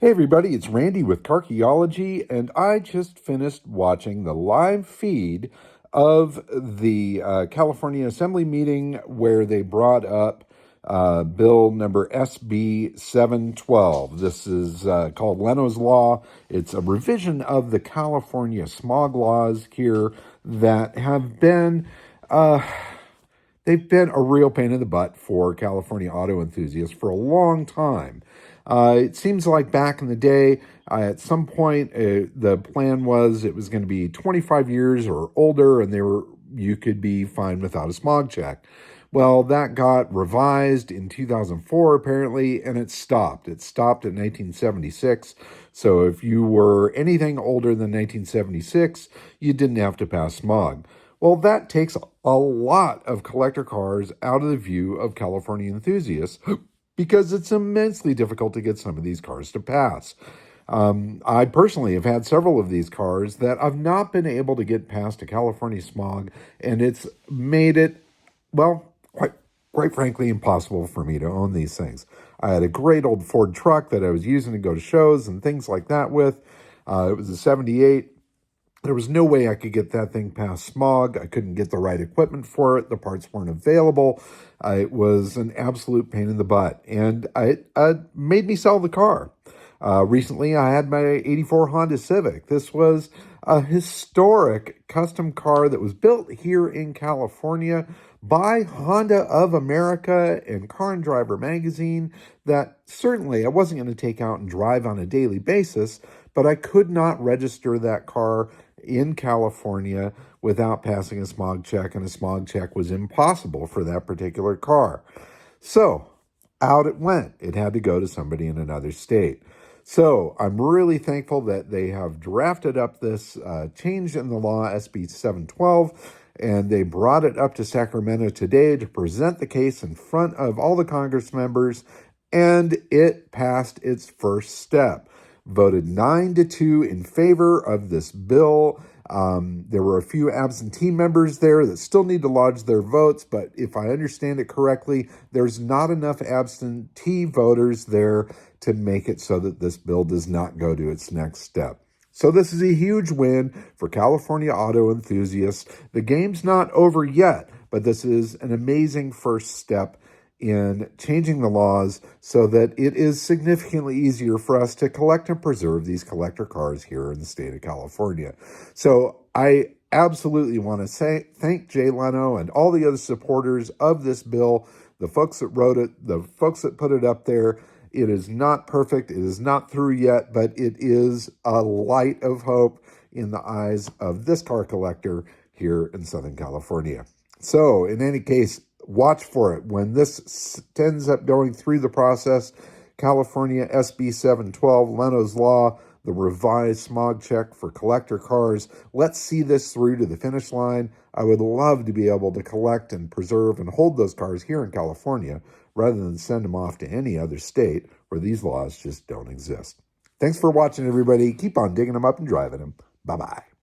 Hey everybody, it's Randy with Carchaeology, and I just finished watching the live feed of the California Assembly meeting where they brought up bill number SB712. This is called Leno's Law. It's a revision of the California smog laws here that have been they've been a real pain in the butt for California auto enthusiasts for a long time. It seems like back in the day, at some point, the plan was it was going to be 25 years or older, and you could be fine without a smog check. Well, that got revised in 2004, apparently, and it stopped. It stopped in 1976. So if you were anything older than 1976, you didn't have to pass smog. Well, that takes a lot of collector cars out of the view of California enthusiasts because it's immensely difficult to get some of these cars to pass. I personally have had several of these cars that I've not been able to get past a California smog, and it's made it, well, quite frankly, impossible for me to own these things. I had a great old Ford truck that I was using to go to shows and things like that with. It was a 78. There was no way I could get that thing past smog. I couldn't get the right equipment for it. The parts weren't available. It was an absolute pain in the butt. And it made me sell the car. Recently, I had my 84 Honda Civic. This was a historic custom car that was built here in California by Honda of America and Car and Driver magazine that certainly I wasn't going to take out and drive on a daily basis, but I could not register that car in California without passing a smog check, and a smog check was impossible for that particular car. So out it went. It had to go to somebody in another state. So I'm really thankful that they have drafted up this change in the law, SB 712, and they brought it up to Sacramento today to present the case in front of all the Congress members, and it passed its first step. Voted 9-2 in favor of this bill. There were a few absentee members there that still need to lodge their votes, but if I understand it correctly, there's not enough absentee voters there to make it so that this bill does not go to its next step. So this is a huge win for California auto enthusiasts. The game's not over yet, but this is an amazing first step in changing the laws so that it is significantly easier for us to collect and preserve these collector cars here in the state of California. So I absolutely want to thank Jay Leno and all the other supporters of this bill, the folks that wrote it, the folks that put it up there. It is not perfect. It is not through yet, but it is a light of hope in the eyes of this car collector here in Southern California. So in any case, watch for it. When this ends up going through the process, California SB 712, Leno's Law, the revised smog check for collector cars. Let's see this through to the finish line. I would love to be able to collect and preserve and hold those cars here in California rather than send them off to any other state where these laws just don't exist. Thanks for watching, everybody. Keep on digging them up and driving them. Bye-bye.